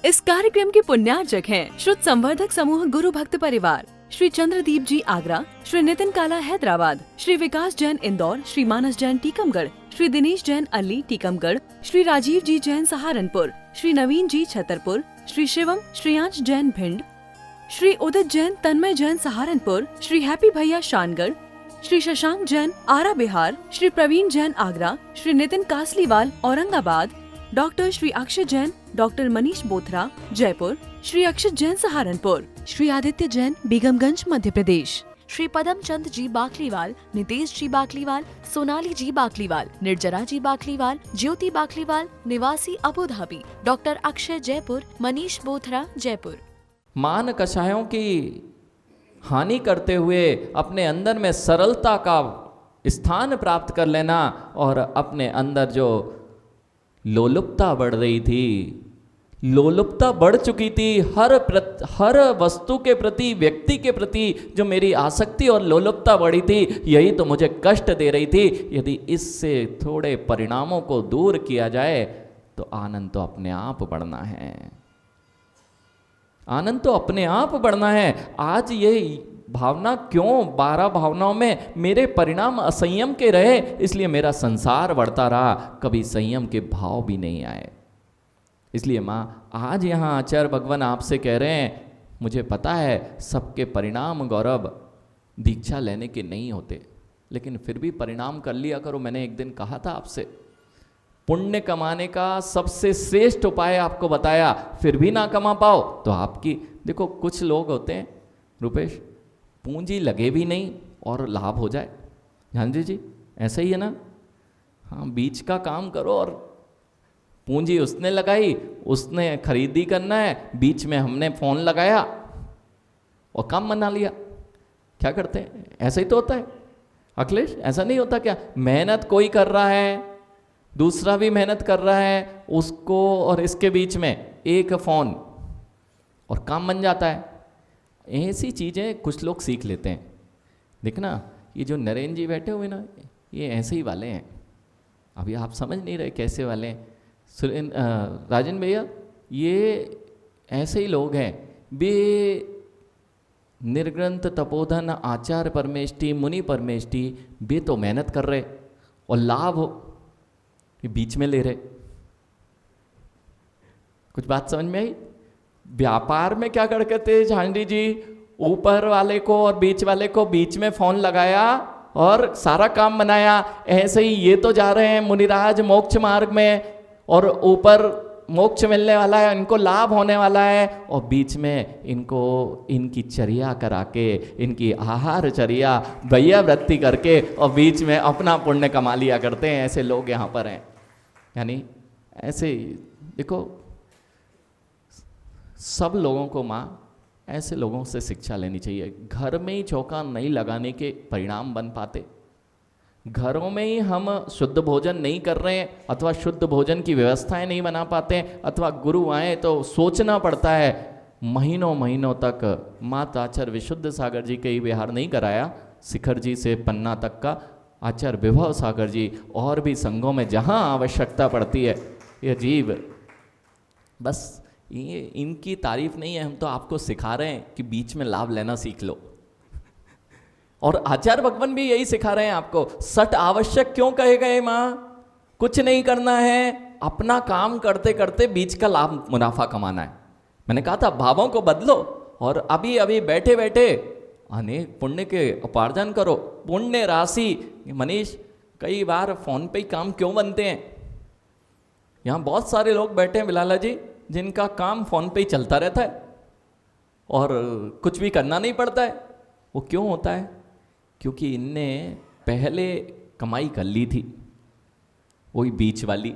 इस कार्यक्रम के पुण्यार्चक हैं श्रुत संवर्धक समूह गुरु भक्त परिवार, श्री चंद्रदीप जी आगरा, श्री नितिन काला हैदराबाद, श्री विकास जैन इंदौर, श्री मानस जैन टीकमगढ़, श्री दिनेश जैन अली टीकमगढ़, श्री राजीव जी जैन सहारनपुर, श्री नवीन जी छतरपुर, श्री शिवम श्रेयांश जैन भिंड, श्री उदित जैन तन्मय जैन सहारनपुर, श्री हैप्पी भैया शानगढ़, श्री शशांक जैन आरा बिहार, श्री प्रवीण जैन आगरा, श्री नितिन कासलीवाल औरंगाबाद, डॉक्टर श्री अक्षय जैन, डॉक्टर मनीष बोथरा जयपुर, श्री अक्षत जैन सहारनपुर, श्री आदित्य जैन बेगमगंज मध्य प्रदेश, श्री पदम चंद जी बाकलीवाल, नितेश जी बाकलीवाल, सोनाली जी बाकलीवाल, निर्जरा जी बाकलीवाल, ज्योति बाकलीवाल निवासी Abu Dhabi, doctor Akshay Jaipur, Manish Bothra Jaipur. मान कषायों की हानि करते हुए अपने अंदर में सरलता का स्थान प्राप्त कर लेना और अपने अंदर जो लोलुपता बढ़ रही थी, लोलुपता बढ़ चुकी थी, हर वस्तु के प्रति, व्यक्ति के प्रति जो मेरी आसक्ति और लोलुपता बढ़ी थी, यही तो मुझे कष्ट दे रही थी। यदि इससे थोड़े परिणामों को दूर किया जाए तो आनंद तो अपने आप बढ़ना है, आनंद तो अपने आप बढ़ना है। आज ये भावना क्यों 12 भावनाओं में मेरे परिणाम असंयम के रहे, इसलिए मेरा संसार बढ़ता रहा, कभी संयम के भाव भी नहीं आए। इसलिए माँ आज यहाँ आचार्य भगवान आपसे कह रहे हैं, मुझे पता है सबके परिणाम गौरव दीक्षा लेने के नहीं होते, लेकिन फिर भी परिणाम कर लिया करो। मैंने एक दिन कहा था आपसे, पुण्य कमाने का सबसे श्रेष्ठ उपाय आपको बताया, फिर भी ना कमा पाओ तो आपकी, देखो कुछ लोग होते हैं रुपेश, पूंजी लगे भी नहीं और लाभ हो जाए। जानते जी ऐसा ही है ना। हाँ, बीच का काम करो और पूंजी उसने लगाई, उसने खरीदी करना है, बीच में हमने फोन लगाया और काम बना लिया। क्या करते हैं, ऐसा ही तो होता है अखिलेश, ऐसा नहीं होता क्या? मेहनत कोई कर रहा है, दूसरा भी मेहनत कर रहा है, उसको और इसके बीच में एक फोन और काम बन जाता है। ऐसी चीज़ें कुछ लोग सीख लेते हैं। देखना ये जो नरेंद्र जी बैठे हुए ना, ये ऐसे ही वाले हैं। अभी आप समझ नहीं रहे कैसे वाले हैं। राजन भैया ये ऐसे ही लोग हैं, बे निर्ग्रंथ तपोधन आचार्य परमेष्टि मुनि परमेष्टि, बे तो मेहनत कर रहे और लाभ ये बीच में ले रहे। कुछ बात समझ में आई? व्यापार में क्या करते थे झांडी जी, ऊपर वाले को और बीच वाले को बीच में फोन लगाया और सारा काम बनाया। ऐसे ही ये तो जा रहे हैं मुनिराज मोक्ष मार्ग में और ऊपर मोक्ष मिलने वाला है, इनको लाभ होने वाला है, और बीच में इनको इनकी चर्या करा के, इनकी आहार चर्या भैया वृत्ति करके और बीच में अपना पुण्य कमा लिया करते हैं। ऐसे लोग यहाँ पर हैं। यानी ऐसे ही देखो, सब लोगों को माँ ऐसे लोगों से शिक्षा लेनी चाहिए। घर में ही चौका नहीं लगाने के परिणाम बन पाते, घरों में ही हम शुद्ध भोजन नहीं कर रहे हैं अथवा शुद्ध भोजन की व्यवस्थाएं नहीं बना पाते, अथवा गुरु आए तो सोचना पड़ता है महीनों महीनों तक। माता आचार्य विशुद्ध सागर जी के ही विहार नहीं कराया, शिखर जी से पन्ना तक का आचार्य विभव सागर जी और भी संघों में जहाँ आवश्यकता पड़ती है, ये जीव बस ये इनकी तारीफ नहीं है, हम तो आपको सिखा रहे हैं कि बीच में लाभ लेना सीख लो। और आचार्य भगवान भी यही सिखा रहे हैं आपको। सठ आवश्यक क्यों कहे गए माँ? कुछ नहीं करना है, अपना काम करते करते बीच का लाभ मुनाफा कमाना है। मैंने कहा था भावों को बदलो और अभी अभी बैठे बैठे अनेक पुण्य के उपार्जन करो। पुण्य राशि, मनीष कई बार फोन पे ही काम क्यों बनते हैं? यहाँ बहुत सारे लोग बैठे हैं बिलाला जी, जिनका काम फोन पे ही चलता रहता है और कुछ भी करना नहीं पड़ता है। वो क्यों होता है? क्योंकि इनने पहले कमाई कर ली थी, वही बीच वाली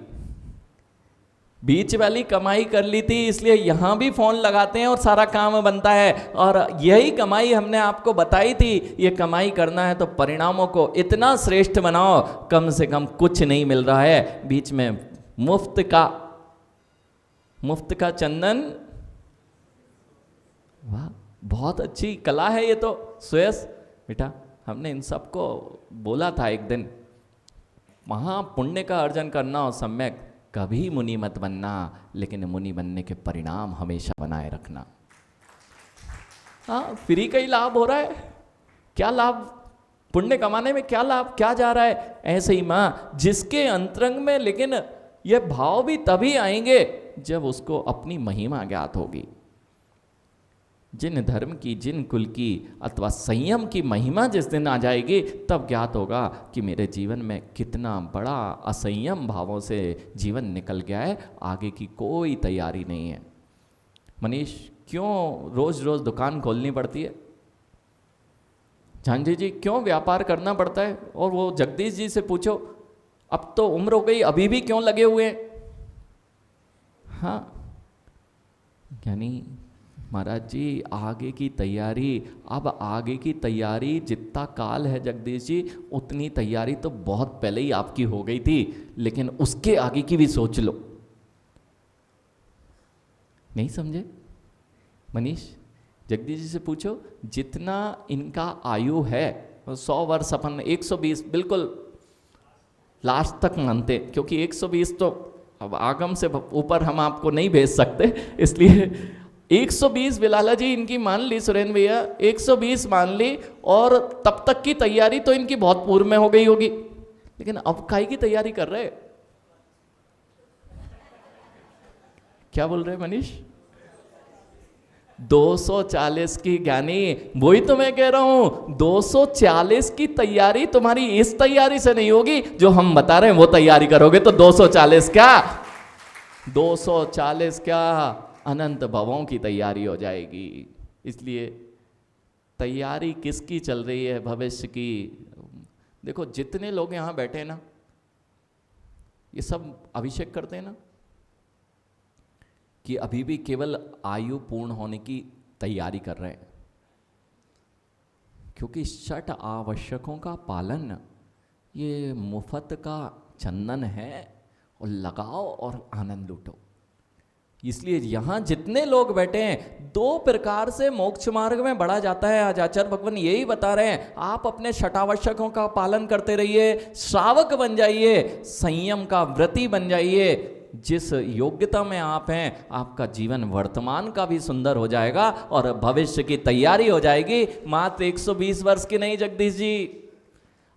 कमाई कर ली थी, इसलिए यहाँ भी फोन लगाते हैं और सारा काम बनता है। और यही कमाई हमने आपको बताई थी, ये कमाई करना है तो परिणामों को इतना श्रेष्ठ बनाओ, कम से कम कुछ नहीं मिल रहा है, बीच में मुफ्त का चंदन। वाह, बहुत अच्छी कला है ये तो। सुयस बेटा, हमने इन सबको बोला था एक दिन, महापुण्य का अर्जन करना हो सम्यक कभी मुनि मत बनना, लेकिन मुनि बनने के परिणाम हमेशा बनाए रखना। हाँ, फ्री का ही लाभ हो रहा है, क्या लाभ? पुण्य कमाने में क्या लाभ, क्या जा रहा है? ऐसे ही माँ, जिसके अंतरंग में लेकिन ये भाव भी तभी आएंगे जब उसको अपनी महिमा ज्ञात होगी। जिन धर्म की, जिन कुल की अथवा संयम की महिमा जिस दिन आ जाएगी, तब ज्ञात होगा कि मेरे जीवन में कितना बड़ा असंयम भावों से जीवन निकल गया है, आगे की कोई तैयारी नहीं है। मनीष, क्यों रोज रोज दुकान खोलनी पड़ती है? झांझी जी, क्यों व्यापार करना पड़ता है? और वो जगदीश जी से पूछो, अब तो उम्र हो गई, अभी भी क्यों लगे हुए हैं? हाँ, यानी महाराज जी, आगे की तैयारी, अब आगे की तैयारी जितना काल है जगदीश जी, उतनी तैयारी तो बहुत पहले ही आपकी हो गई थी, लेकिन उसके आगे की भी सोच लो। नहीं समझे मनीष? जगदीश जी से पूछो, जितना इनका आयु है 100 वर्ष, अपन 120 बिल्कुल लास्ट तक मानते, क्योंकि 120 तो अब आगम से ऊपर हम आपको नहीं भेज सकते, इसलिए 120 बिलाला जी इनकी मान ली, सुरेंद्र भैया 120 मान ली, और तब तक की तैयारी तो इनकी बहुत पूर्व में हो गई होगी, लेकिन अब काहे की तैयारी कर रहे? क्या बोल रहे मनीष? 240 की, ज्ञानी वही तो मैं कह रहा हूं, 240 की तैयारी तुम्हारी इस तैयारी से नहीं होगी जो हम बता रहे हैं, वो तैयारी करोगे तो 240 क्या, 240 क्या, अनंत भवों की तैयारी हो जाएगी। इसलिए तैयारी किसकी चल रही है? भविष्य की। देखो, जितने लोग यहां बैठे हैं ना, ये सब अभिषेक करते हैं ना, कि अभी भी केवल आयु पूर्ण होने की तैयारी कर रहे हैं, क्योंकि 6 आवश्यकों का पालन ये मुफ्त का चंदन है, और लगाओ और आनंद लूटो। इसलिए यहां जितने लोग बैठे हैं, 2 प्रकार से मोक्ष मार्ग में बढ़ा जाता है। आज आचार्य भगवान यही बता रहे हैं, आप अपने 6 आवश्यकों का पालन करते रहिए, श्रावक बन जाइए, संयम का व्रती बन जाइए। जिस योग्यता में आप हैं, आपका जीवन वर्तमान का भी सुंदर हो जाएगा और भविष्य की तैयारी हो जाएगी। मात्र 120 वर्ष की नहीं जगदीश जी,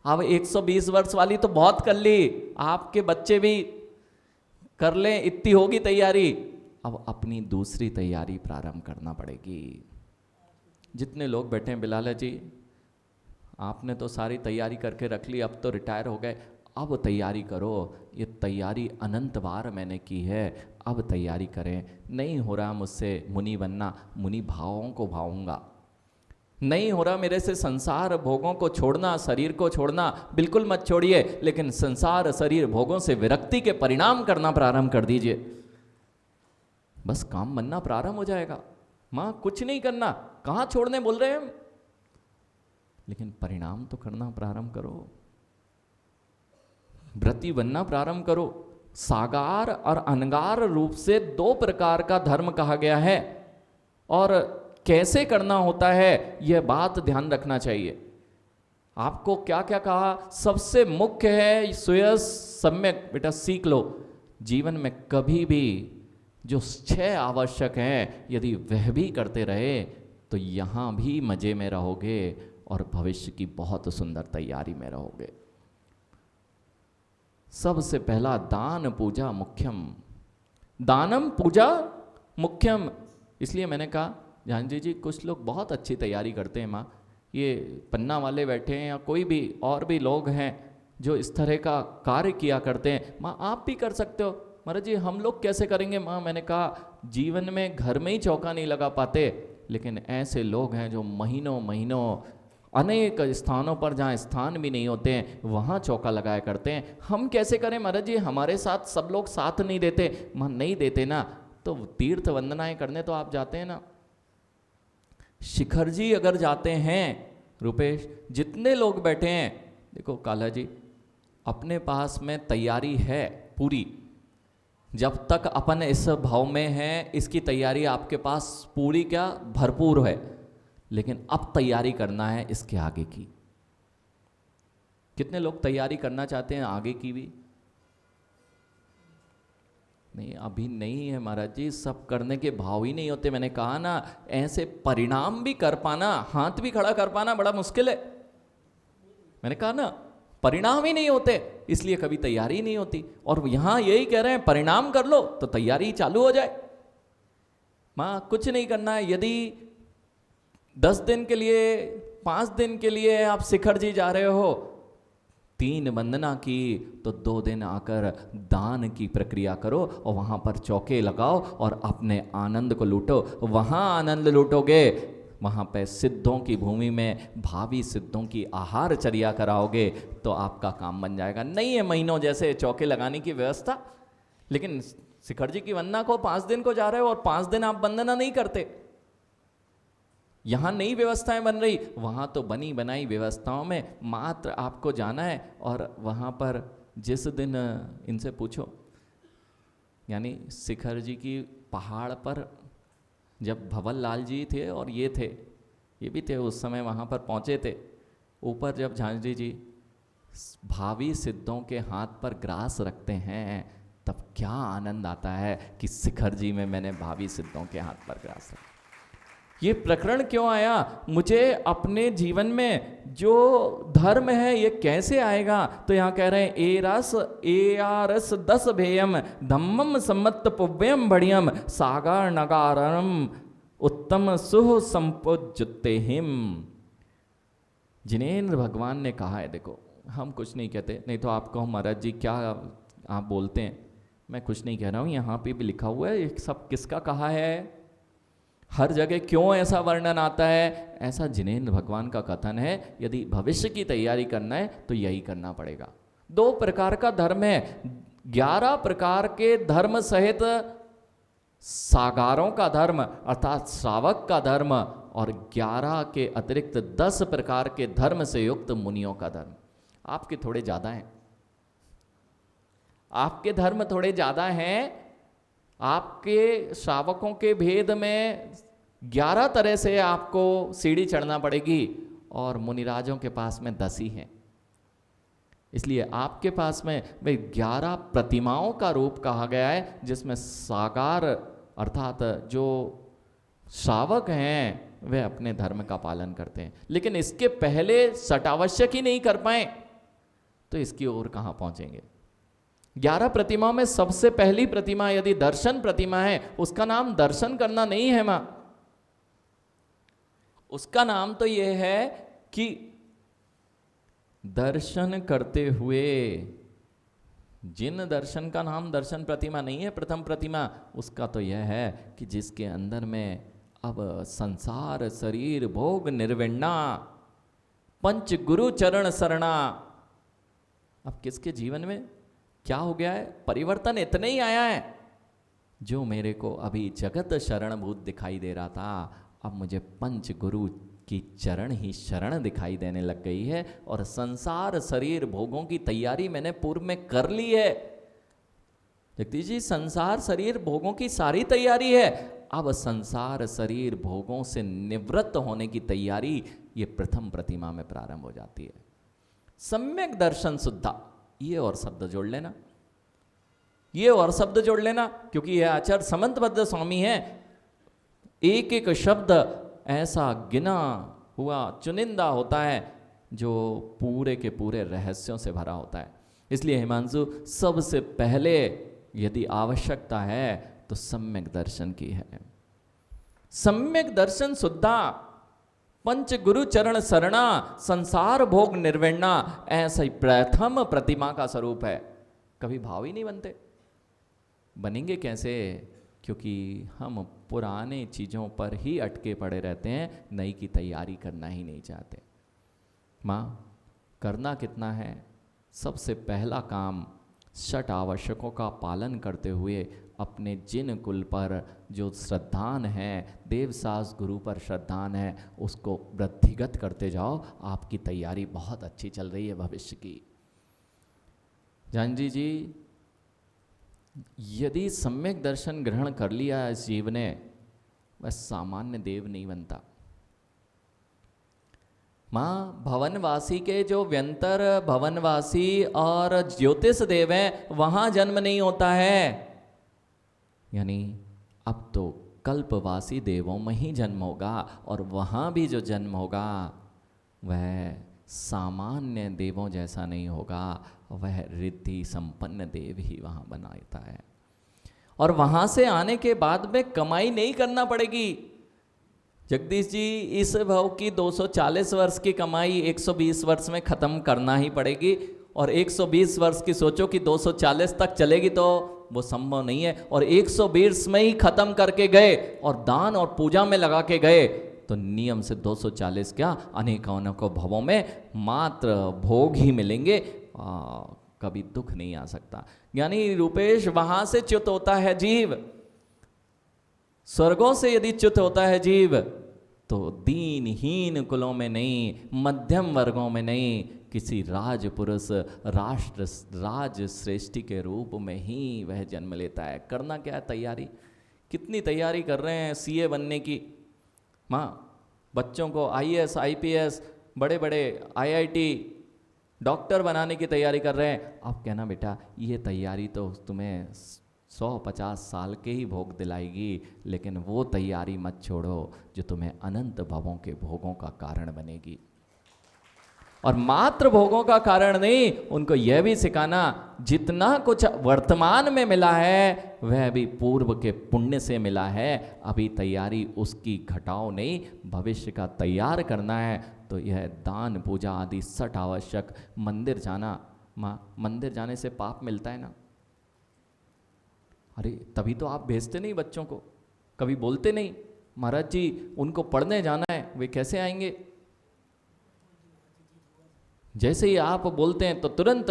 अब 120 वर्ष वाली तो बहुत कर ली, आपके बच्चे भी कर लें, इतनी होगी तैयारी। अब अपनी दूसरी तैयारी प्रारंभ करना पड़ेगी। जितने लोग बैठे हैं, बिलाला जी आपने तो सारी तैयारी करके रख ली, अब तो रिटायर हो गए, अब तैयारी करो। ये तैयारी अनंत बार मैंने की है, अब तैयारी करें। नहीं हो रहा मुझसे मुनि बनना, मुनि भावों को भाऊंगा। नहीं हो रहा मेरे से संसार भोगों को छोड़ना, शरीर को छोड़ना, बिल्कुल मत छोड़िए, लेकिन संसार शरीर भोगों से विरक्ति के परिणाम करना प्रारंभ कर दीजिए। बस काम बनना प्रारंभ हो जाएगा। मां कुछ नहीं करना, कहां छोड़ने बोल रहे हैं हम, लेकिन परिणाम तो करना प्रारंभ करो, व्रती बनना प्रारंभ करो। सागार और अनगार रूप से 2 प्रकार का धर्म कहा गया है, और कैसे करना होता है यह बात ध्यान रखना चाहिए। आपको क्या क्या कहा, सबसे मुख्य है स्वयं सम्यक, बेटा सीख लो। जीवन में कभी भी जो 6 आवश्यक हैं, यदि वह भी करते रहे तो यहां भी मजे में रहोगे और भविष्य की बहुत सुंदर तैयारी में रहोगे। सबसे पहला दान पूजा मुख्यम, दानम पूजा मुख्यम। इसलिए मैंने कहा झांझी जी, कुछ लोग बहुत अच्छी तैयारी करते हैं माँ, ये पन्ना वाले बैठे हैं या कोई भी और भी लोग हैं जो इस तरह का कार्य किया करते हैं। माँ आप भी कर सकते हो। महाराज जी हम लोग कैसे करेंगे? माँ मैंने कहा जीवन में घर में ही चौका नहीं लगा पाते, लेकिन ऐसे लोग हैं जो महीनों महीनों अनेक स्थानों पर जहाँ स्थान भी नहीं होते हैं वहाँ चौका लगाया करते हैं। हम कैसे करें महाराज जी? हमारे साथ सब लोग साथ नहीं देते। माँ नहीं देते ना तो तीर्थ वंदनाएं करने तो आप जाते हैं ना। शिखर जी अगर जाते हैं, रुपेश जितने लोग बैठे हैं, देखो काला जी अपने पास में तैयारी है पूरी, जब तक अपन इस भाव में हैं इसकी तैयारी आपके पास पूरी क्या भरपूर है, लेकिन अब तैयारी करना है इसके आगे की। कितने लोग तैयारी करना चाहते हैं आगे की भी? नहीं अभी नहीं है महाराज जी, सब करने के भाव ही नहीं होते। मैंने कहा ना, ऐसे परिणाम भी कर पाना, हाथ भी खड़ा कर पाना बड़ा मुश्किल है। मैंने कहा ना, परिणाम ही नहीं होते, इसलिए कभी तैयारी नहीं होती। और यहां यही कह रहे हैं, परिणाम कर लो तो तैयारी चालू हो जाए। मां कुछ नहीं करना है। यदि 10 दिन के लिए, 5 दिन के लिए आप शिखर जी जा रहे हो, 3 वंदना की, तो 2 दिन आकर दान की प्रक्रिया करो और वहां पर चौके लगाओ और अपने आनंद को लूटो। वहां आनंद लूटोगे, वहां पे सिद्धों की भूमि में भावी सिद्धों की आहार चर्या कराओगे तो आपका काम बन जाएगा। नहीं है महीनों जैसे चौके लगाने की व्यवस्था, लेकिन शिखर जी की वंदना को 5 दिन को जा रहे हो और 5 दिन आप वंदना नहीं करते। यहां नई व्यवस्थाएं बन रही, वहां तो बनी बनाई व्यवस्थाओं में मात्र आपको जाना है। और वहां पर जिस दिन इनसे पूछो, यानी शिखर जी की पहाड़ पर जब भवन लाल जी थे और ये थे, ये भी थे उस समय, वहां पर पहुंचे थे। ऊपर जब झांझरी जी भावी सिद्धों के हाथ पर ग्रास रखते हैं, तब क्या आनंद आता है कि शिखर जी में मैंने भावी सिद्धों के हाथ पर ग्रास रखा। ये प्रकरण क्यों आया? मुझे अपने जीवन में जो धर्म है ये कैसे आएगा? तो यहाँ कह रहे हैं, ए आरस 10 भेयम धम्मम सम्मत पुव्यम बढ़ियम सागर नगारम उत्तम सुह संपूज्यते हिम। जिनेन्द्र भगवान ने कहा है, देखो हम कुछ नहीं कहते, नहीं तो आप कहो महाराज जी क्या आप बोलते हैं। मैं कुछ नहीं कह रहा हूँ, यहाँ पे भी लिखा हुआ है, ये सब किसका कहा है, हर जगह क्यों ऐसा वर्णन आता है। ऐसा जिनेन्द्र भगवान का कथन है। यदि भविष्य की तैयारी करना है तो यही करना पड़ेगा। 2 प्रकार का धर्म है, 11 प्रकार के धर्म सहित सागारों का धर्म अर्थात श्रावक का धर्म, और 11 के अतिरिक्त 10 प्रकार के धर्म से युक्त मुनियों का धर्म। आपके थोड़े ज्यादा हैं, आपके धर्म थोड़े ज्यादा हैं। आपके श्रावकों के भेद में 11 तरह से आपको सीढ़ी चढ़ना पड़ेगी और मुनिराजों के पास में 10 ही हैं। इसलिए आपके पास में वे 11 प्रतिमाओं का रूप कहा गया है, जिसमें साकार अर्थात जो श्रावक हैं वे अपने धर्म का पालन करते हैं, लेकिन इसके पहले सटावश्यक ही नहीं कर पाए तो इसकी ओर कहां पहुंचेंगे। 11 प्रतिमाओं में सबसे पहली प्रतिमा यदि दर्शन प्रतिमा है, उसका नाम दर्शन करना नहीं है मां, उसका नाम तो यह है कि दर्शन करते हुए, जिन दर्शन का नाम दर्शन प्रतिमा नहीं है प्रथम प्रतिमा, उसका तो यह है कि जिसके अंदर में अब संसार शरीर भोग निर्विण्णा पंच गुरु चरण शरणा। अब किसके जीवन में क्या हो गया है? परिवर्तन इतना ही आया है, जो मेरे को अभी जगत शरणभूत दिखाई दे रहा था, अब मुझे पंच गुरु की चरण ही शरण दिखाई देने लग गई है। और संसार शरीर भोगों की तैयारी मैंने पूर्व में कर ली है। जगदीश जी, संसार शरीर भोगों की सारी तैयारी है, अब संसार शरीर भोगों से निवृत्त होने की तैयारी ये प्रथम प्रतिमा में प्रारंभ हो जाती है। सम्यक दर्शन शुद्धा, ये और शब्द जोड़ लेना, ये और शब्द जोड़ लेना, क्योंकि यह आचार्य समंतबद्ध स्वामी है। एक एक शब्द ऐसा गिना हुआ चुनिंदा होता है जो पूरे के पूरे रहस्यों से भरा होता है। इसलिए हिमांशु, सबसे पहले यदि आवश्यकता है तो सम्यक दर्शन की है। सम्यक दर्शन शुद्धा पंच गुरु चरण शरणा संसार भोग निर्विण्णा, ऐसा ही प्रथम प्रतिमा का स्वरूप है। कभी भाव ही नहीं बनते, बनेंगे कैसे? क्योंकि हम पुराने चीज़ों पर ही अटके पड़े रहते हैं, नई की तैयारी करना ही नहीं चाहते। माँ, करना कितना है? सबसे पहला काम षट आवश्यकों का पालन करते हुए अपने जिन कुल पर जो श्रद्धान है, देवसास गुरु पर श्रद्धान है, उसको वृद्धिगत करते जाओ। आपकी तैयारी बहुत अच्छी चल रही है भविष्य की। जानजी जी, यदि सम्यक दर्शन ग्रहण कर लिया इस जीव ने, वह सामान्य देव नहीं बनता। माँ, भवनवासी के जो व्यंतर भवनवासी और ज्योतिष देव हैं, वहां जन्म नहीं होता है। यानी अब तो कल्पवासी देवों में ही जन्म होगा, और वहाँ भी जो जन्म होगा वह सामान्य देवों जैसा नहीं होगा, वह रिद्धि संपन्न देव ही वहाँ बनाता है। और वहाँ से आने के बाद में कमाई नहीं करना पड़ेगी। जगदीश जी, इस भाव की 240 वर्ष की कमाई 120 वर्ष में ख़त्म करना ही पड़ेगी, और 120 वर्ष की सोचो कि 240 तक चलेगी तो वो संभव नहीं है। और 120 में ही ख़त्म करके गए और दान और पूजा में लगा के गए तो नियम से 240 क्या, अनेकों भवों में मात्र भोग ही मिलेंगे, कभी दुख नहीं आ सकता। यानी रूपेश, वहाँ से च्युत होता है जीव, स्वर्गों से यदि च्युत होता है जीव तो दीनहीन कुलों में नहीं, मध्यम वर्गों में नहीं, किसी राजपुरुष राज श्रेष्ठी के रूप में ही वह जन्म लेता है। करना क्या है, तैयारी। कितनी तैयारी कर रहे हैं सीए बनने की, माँ बच्चों को आईएएस आईपीएस बड़े बड़े आईआईटी डॉक्टर बनाने की तैयारी कर रहे हैं। अब कहना बेटा ये तैयारी तो तुम्हें 150 साल के ही भोग दिलाएगी, लेकिन वो तैयारी मत छोड़ो जो तुम्हें अनंत भवों के भोगों का कारण बनेगी। और मात्र भोगों का कारण नहीं, उनको यह भी सिखाना जितना कुछ वर्तमान में मिला है वह भी पूर्व के पुण्य से मिला है। अभी तैयारी उसकी घटाओ नहीं, भविष्य का तैयार करना है। तो यह दान पूजा आदि सठ आवश्यक। मंदिर जाना, माँ मंदिर जाने से पाप मिलता है ना? अरे तभी तो आप भेजते नहीं बच्चों को, कभी बोलते नहीं महाराज जी उनको पढ़ने जाना है, वे कैसे आएंगे? जैसे ही आप बोलते हैं तो तुरंत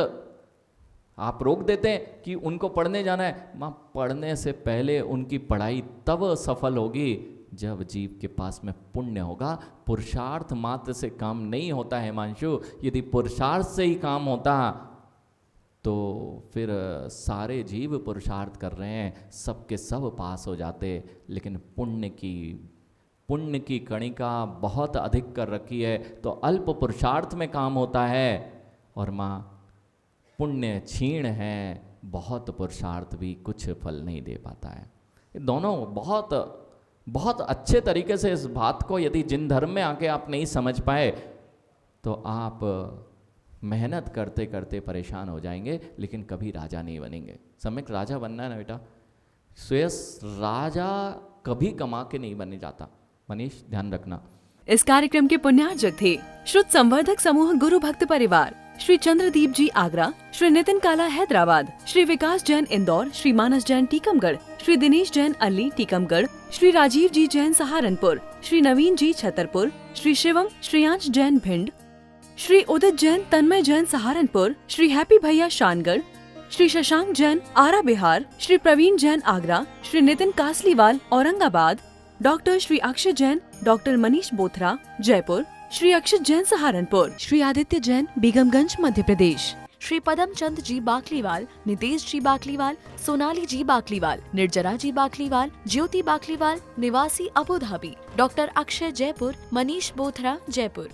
आप रोक देते हैं कि उनको पढ़ने जाना है। माँ पढ़ने से पहले उनकी पढ़ाई तब सफल होगी जब जीव के पास में पुण्य होगा। पुरुषार्थ मात्र से काम नहीं होता है हिमांशु। यदि पुरुषार्थ से ही काम होता तो फिर सारे जीव पुरुषार्थ कर रहे हैं, सबके सब पास हो जाते। लेकिन पुण्य की कणिका बहुत अधिक कर रखी है तो अल्प पुरुषार्थ में काम होता है। और माँ पुण्य क्षीण है, बहुत पुरुषार्थ भी कुछ फल नहीं दे पाता है। ये दोनों बहुत बहुत अच्छे तरीके से इस बात को यदि जिन धर्म में आके आप नहीं समझ पाए तो आप मेहनत करते करते परेशान हो जाएंगे, लेकिन कभी राजा नहीं बनेंगे। सम्यक राजा बनना है ना बेटा, स्वयं राजा कभी कमा के नहीं बने जाता। मनीष ध्यान रखना। इस कार्यक्रम के पुण्यार्जक थे श्रुत संवर्धक समूह गुरु भक्त परिवार, श्री चंद्रदीप जी आगरा, श्री नितिन काला हैदराबाद, श्री विकास जैन इंदौर, श्री मानस जैन टीकमगढ़, श्री दिनेश जैन अल्ली टीकमगढ़, श्री राजीव जी जैन सहारनपुर, श्री नवीन जी छतरपुर, श्री शिवम श्रेयांश जैन भिंड, श्री उदित जैन तन्मय जैन सहारनपुर, श्री हैप्पी भैया शानगढ़, श्री शशांक जैन आरा बिहार, श्री प्रवीण जैन आगरा, श्री नितिन कासलीवाल औरंगाबाद, डॉक्टर श्री अक्षय जैन, डॉक्टर मनीष बोथरा जयपुर, श्री अक्षत जैन सहारनपुर, श्री आदित्य जैन बेगमगंज मध्य प्रदेश, श्री पदम चंद जी बाकलीवाल, नितेश जी बाकलीवाल, सोनाली जी बाकलीवाल, निर्जरा जी बाकलीवाल, ज्योति बाकलीवाल निवासी Abu Dhabi, doctor Akshay Jaipur, Manish Bothra Jaipur.